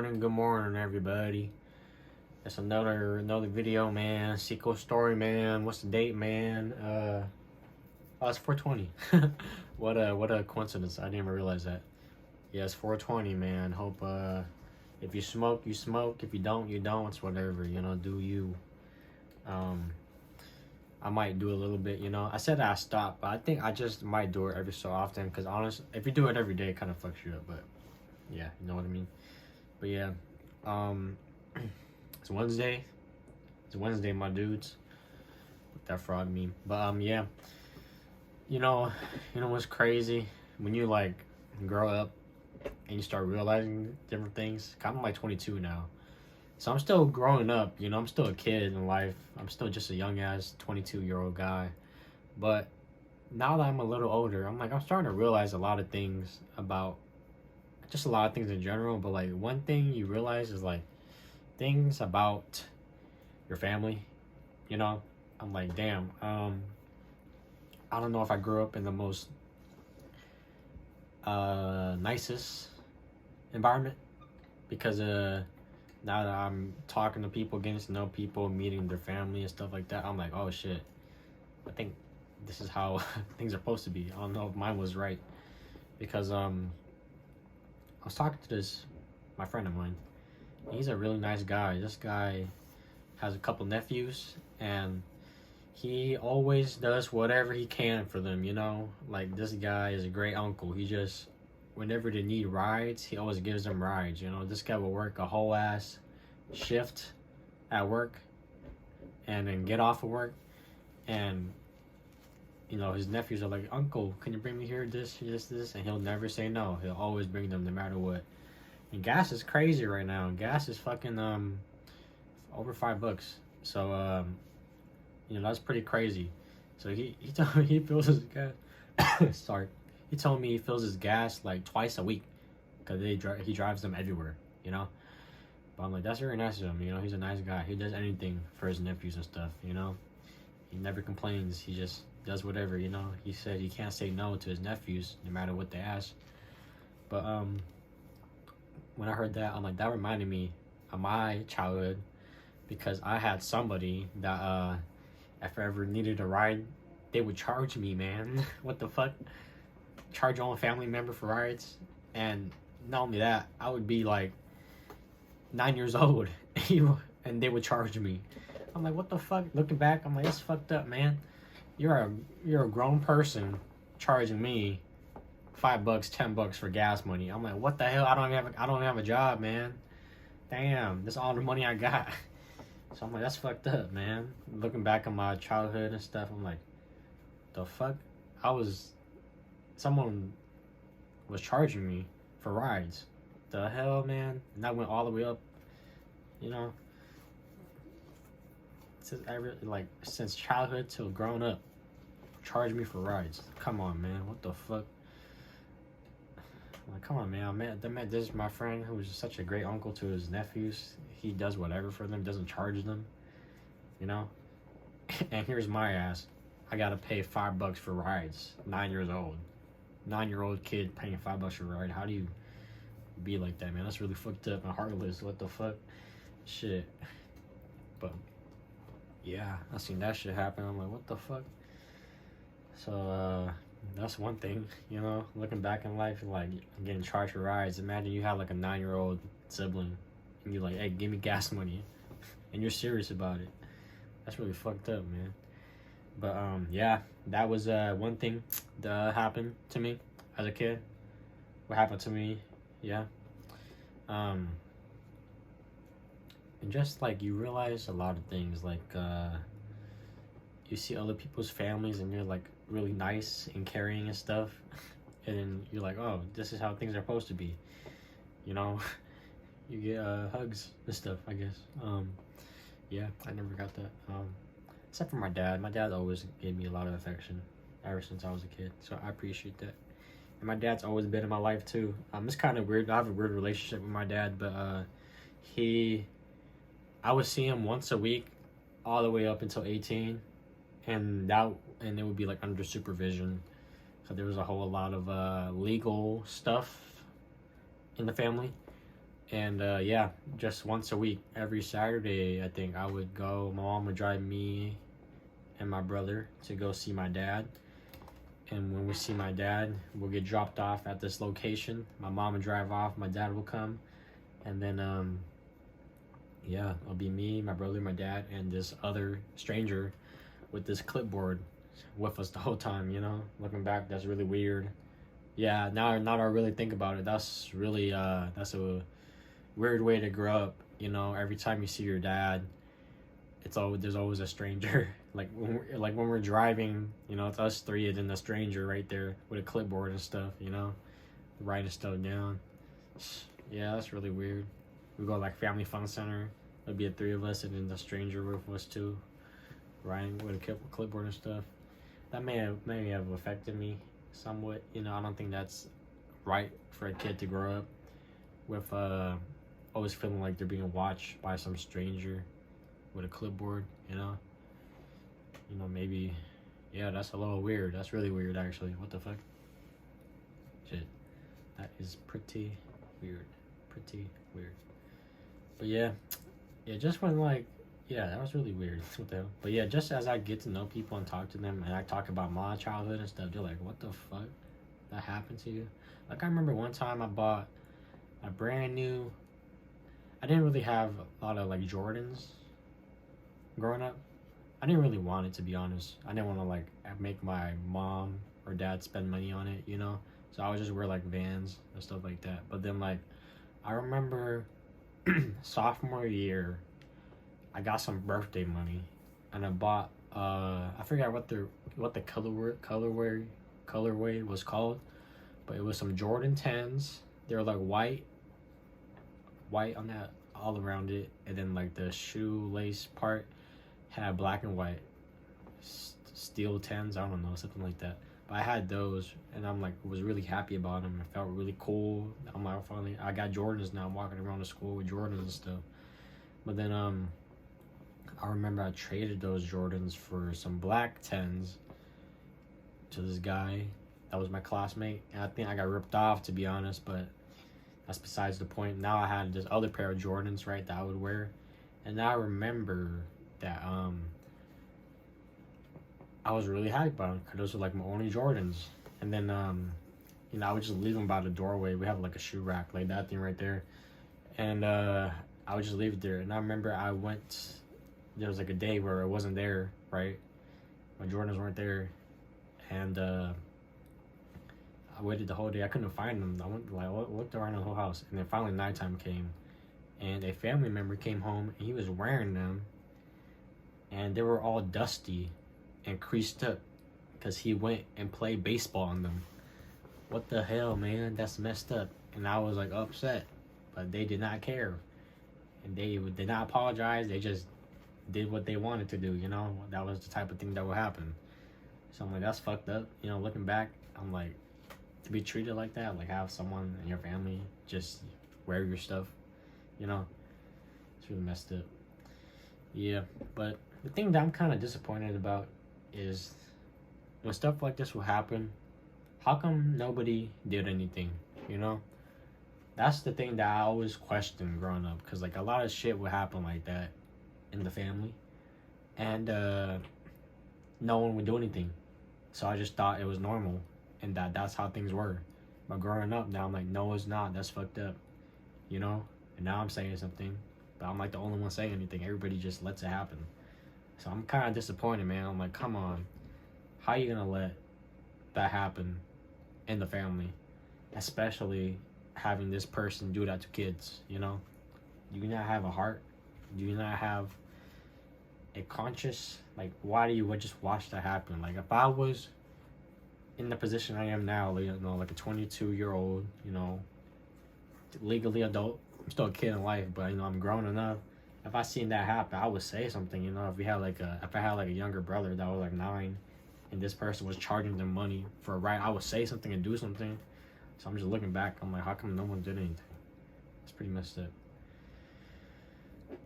good morning, everybody. It's another video, man. Xico story, man. What's the date, man? It's 420. What a coincidence. I didn't even realize that. Yeah, it's 420, man. Hope if you smoke, you smoke. If you don't, you don't. It's whatever, do you. I might do a little bit, I said I stopped, but I think I just might do it every so often, because honestly, if you do it every day, it kind of fucks you up, but yeah, you know what I mean. But yeah, it's Wednesday. It's Wednesday, my dudes. What that frog mean? But yeah, you know what's crazy? When you like grow up and you start realizing different things. I'm like 22 now, so I'm still growing up. I'm still a kid in life. I'm still just a young ass 22-year-old guy. But now that I'm a little older, I'm starting to realize a lot of things about just a lot of things in general. But like one thing you realize is like things about your family. I'm like, damn. I don't know if I grew up in the most nicest environment, because now that I'm talking to people, getting to know people, meeting their family and stuff like that, I'm like, oh shit, I think this is how things are supposed to be. I don't know if mine was right, because I was talking to my friend of mine. He's a really nice guy. This guy has a couple nephews, and he always does whatever he can for them, Like, this guy is a great uncle. He just, whenever they need rides, he always gives them rides, This guy will work a whole ass shift at work and then get off of work, and his nephews are like, uncle, can you bring me here this, and he'll never say no. He'll always bring them no matter what. And gas is crazy right now. Gas is fucking over $5. So that's pretty crazy. So he told me he fills his gas sorry, he told me he fills his gas like twice a week, because he drives them everywhere, But I'm like, that's very nice of him. He's a nice guy. He does anything for his nephews and stuff. He never complains. He just does whatever. He said he can't say no to his nephews no matter what they ask. But when I heard that, I'm like, that reminded me of my childhood, because I had somebody that if I ever needed a ride, they would charge me, man. What the fuck? Charge your own family member for rides? And not only that, I would be like 9 years old and they would charge me. I'm like, what the fuck? Looking back, I'm like, that's fucked up, man. You're a grown person charging me $5, $10 for gas money. I'm like, what the hell? I don't even have a job, man. Damn, that's all the money I got. So I'm like, that's fucked up, man. Looking back on my childhood and stuff, I'm like, the fuck? Someone was charging me for rides. The hell, man? And that went all the way up, since childhood till grown up, charge me for rides. Come on, man. What the fuck? I'm like, come on, man. This is my friend who is such a great uncle to his nephews. He does whatever for them, doesn't charge them, And here's my ass. I gotta pay $5 for rides. 9 years old. 9-year-old kid paying $5 for a ride. How do you be like that, man? That's really fucked up and heartless. What the fuck? Shit. But yeah, I seen that shit happen. I'm like, what the fuck? So that's one thing, looking back in life, like getting charged for rides. Imagine you have like a 9-year-old sibling and you're like, hey, give me gas money, and you're serious about it. That's really fucked up, man. But yeah, that was one thing that happened to me as a kid. What happened to me, yeah. And just like you realize a lot of things, like you see other people's families and you're like really nice and caring and stuff, and then you're like, oh, this is how things are supposed to be, You get hugs and stuff, I guess. Yeah, I never got that. Except for my dad. My dad always gave me a lot of affection ever since I was a kid, so I appreciate that. And my dad's always been in my life too. It's kind of weird. I have a weird relationship with my dad, but I would see him once a week, all the way up until 18, and it would be like under supervision. So there was a whole lot of legal stuff in the family, And yeah, just once a week, every Saturday, I think I would go. My mom would drive me and my brother to go see my dad. And when we see my dad, we'll get dropped off at this location. My mom would drive off, my dad will come. And then, yeah, it'll be me, my brother, my dad, and this other stranger with this clipboard with us the whole time, you know? Looking back, that's really weird. Yeah, now that I really think about it, that's really, that's a weird way to grow up, you know? Every time you see your dad, there's always a stranger. Like when we're driving, you know, it's us three and then the stranger right there with a clipboard and stuff, you know, writing stuff down. Yeah, that's really weird. We go like family fun center. There'll be the three of us and then the stranger with us too, writing with a clipboard and stuff. That may have affected me somewhat. You know, I don't think that's right for a kid to grow up with always feeling like they're being watched by some stranger with a clipboard, you know, maybe, yeah, that's a little weird. That's really weird, actually. What the fuck? Shit, that is pretty weird. But yeah, just when like, yeah, that was really weird. What the hell? But yeah, just as I get to know people and talk to them, and I talk about my childhood and stuff, they're like, "What the fuck? That happened to you?" Like I remember one time I bought a brand new. I didn't really have a lot of like Jordans growing up. I didn't really want it, to be honest. I didn't want to like make my mom or dad spend money on it, you know. So I would just wear like Vans and stuff like that. But then like, I remember sophomore year, I got some birthday money, and I bought I forgot what the colorway was called, but it was some Jordan 10s. They were like white on that all around it, and then like the shoelace part had black and white steel 10s. I don't know, something like that. But I had those, and I'm like was really happy about them. It felt really cool. I'm like, finally I got Jordans now. I'm walking around the school with Jordans and stuff. But then I remember I traded those Jordans for some black 10s to this guy that was my classmate, and I think I got ripped off, to be honest, but that's besides the point. Now I had this other pair of Jordans, right, that I would wear, and now I remember that I was really happy about them because those were like my only Jordans. And then you know, I would just leave them by the doorway. We have like a shoe rack, like that thing right there, and I would just leave it there. And I remember there was like a day where it wasn't there, right? My Jordans weren't there, and I waited the whole day. I couldn't find them. I looked around the whole house, and then finally nighttime came, and a family member came home, and he was wearing them, and they were all dusty and creased up because he went and played baseball in them. What the hell, man? That's messed up. And I was like upset, but they did not care, and they did not apologize. They just did what they wanted to do, you know. That was the type of thing that would happen. So I'm like, that's fucked up, you know. Looking back, I'm like, to be treated like that, like have someone in your family just wear your stuff, you know, it's really messed up. Yeah, but the thing that I'm kind of disappointed about is when stuff like this will happen, how come nobody did anything, you know? That's the thing that I always questioned growing up, because like a lot of shit would happen like that in the family, and no one would do anything. So I just thought it was normal, and that's how things were. But growing up now, I'm like, no, it's not. That's fucked up, you know. And now I'm saying something, but I'm like the only one saying anything. Everybody just lets it happen. So I'm kind of disappointed, man. I'm like, come on, how you gonna let that happen in the family, especially having this person do that to kids, you know? Do you not have a heart? Do you not have a conscious, like, why do you just watch that happen? Like, if I was in the position I am now, you know, like a 22-year-old, you know, legally adult, I'm still a kid in life, but, you know, I'm grown enough. If I seen that happen, I would say something, you know. If I had like a younger brother that was like 9, and this person was charging them money for a ride, I would say something and do something. So I'm just looking back, I'm like, how come no one did anything? It's pretty messed up.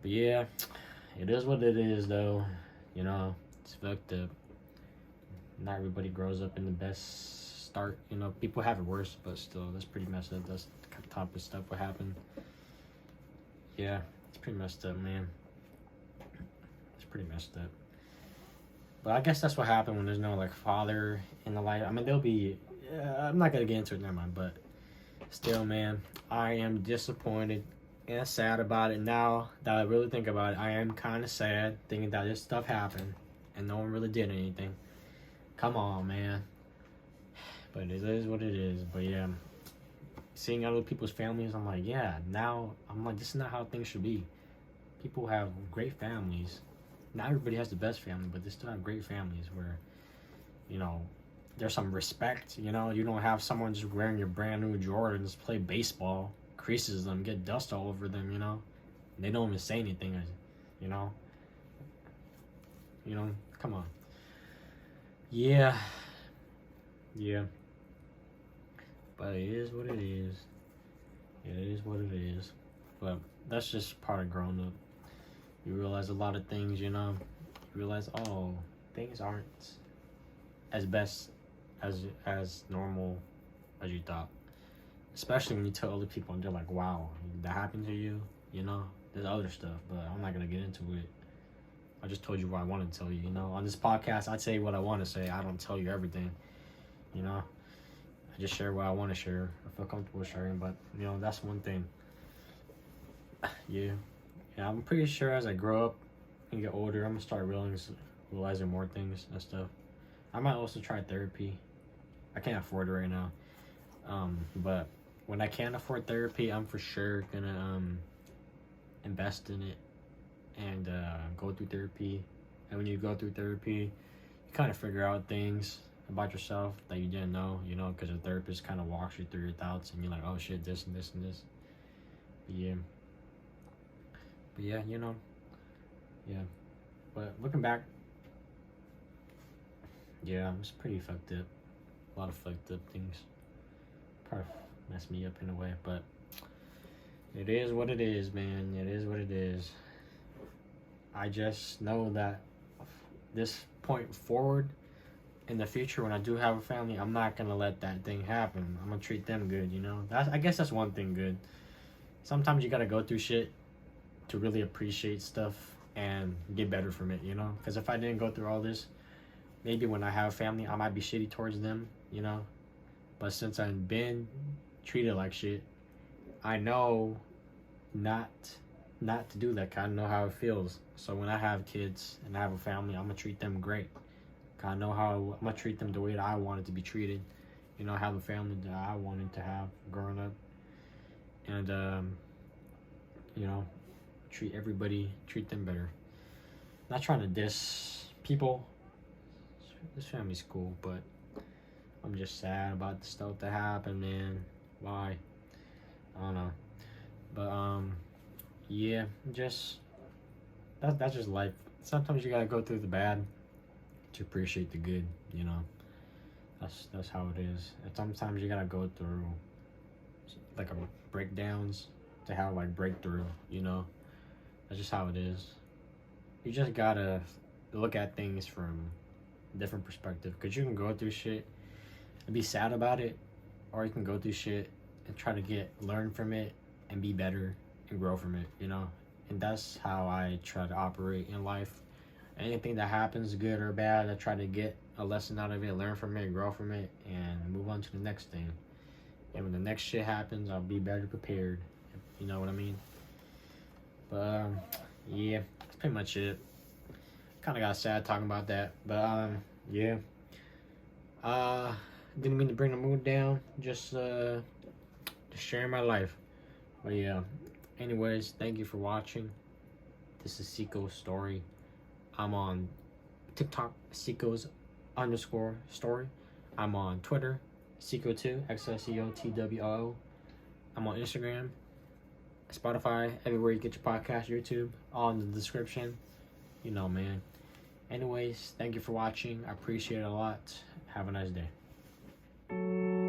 But yeah, it is what it is, though. You know, it's fucked up. Not everybody grows up in the best start. You know, people have it worse, but still, that's pretty messed up. That's the type of stuff what happened. Yeah, it's pretty messed up, man. It's pretty messed up. But I guess that's what happened when there's no like father in the life. I mean, there'll be. I'm not gonna get into it, never mind. But still, man, I am disappointed and sad about it. Now that I really think about it, I am kind of sad thinking that this stuff happened and no one really did anything. Come on, man. But it is what it is. But yeah, seeing other people's families, I'm like, yeah, now I'm like, this is not how things should be. People have great families. Not everybody has the best family, but they still have great families where, you know, there's some respect. You know, you don't have someone just wearing your brand new Jordans, play baseball, creases them, get dust all over them. You know, and they don't even say anything. You know, come on. Yeah, yeah. But it is what it is. It is what it is. But that's just part of growing up. You realize a lot of things, you know. You realize, oh, things aren't as best as normal as you thought. Especially when you tell other people and they're like, wow, that happened to you, you know. There's other stuff, but I'm not gonna get into it. I just told you what I want to tell you, you know. On this podcast, I say what I want to say. I don't tell you everything, you know. I just share what I want to share. I feel comfortable sharing, but you know, that's one thing. Yeah. Yeah, I'm pretty sure as I grow up and get older, I'm gonna start realizing more things and stuff. I might also try therapy. I can't afford it right now. But when I can afford therapy, I'm for sure gonna invest in it and go through therapy. And when you go through therapy, you kind of figure out things about yourself that you didn't know, you know, because the therapist kind of walks you through your thoughts and you're like, oh shit, this and this and this. But yeah, you know, yeah. But looking back, yeah, it's pretty fucked up. A lot of fucked up things. Probably messed me up in a way, but it is what it is, man. It is what it is. I just know that this point forward in the future, when I do have a family, I'm not gonna let that thing happen. I'm gonna treat them good, you know. I guess that's one thing good. Sometimes you gotta go through shit to really appreciate stuff and get better from it, you know. Because if I didn't go through all this, maybe when I have a family, I might be shitty towards them, you know. But since I've been treated like shit, I know not to do that. I know how it feels. So when I have kids and I have a family, I'm gonna treat them great. I know how I'm gonna treat them the way that I wanted to be treated. You know, have the family that I wanted to have growing up, and you know, treat them better. Not trying to diss people. This family's cool, but I'm just sad about the stuff that happened, man. Why? I don't know. But yeah, just that's just life. Sometimes you gotta go through the bad to appreciate the good, you know. That's how it is. And sometimes you gotta go through like a breakdowns to have like breakthrough, you know. That's just how it is. You just gotta look at things from a different perspective, because you can go through shit and be sad about it, or you can go through shit and try to learn from it and be better and grow from it, you know. And that's how I try to operate in life. Anything that happens, good or bad, I try to get a lesson out of it, learn from it, grow from it, and move on to the next thing. And when the next shit happens, I'll be better prepared. You know what I mean? But yeah, that's pretty much it. Kind of got sad talking about that, but yeah. Didn't mean to bring the mood down. Just sharing my life. But yeah. Anyways, thank you for watching. This is Xico's story. I'm on TikTok, Xico's _story. I'm on Twitter, Xico2, XICOTWO. I'm on Instagram, Spotify, everywhere you get your podcast, YouTube, all in the description. You know, man. Anyways, thank you for watching. I appreciate it a lot. Have a nice day.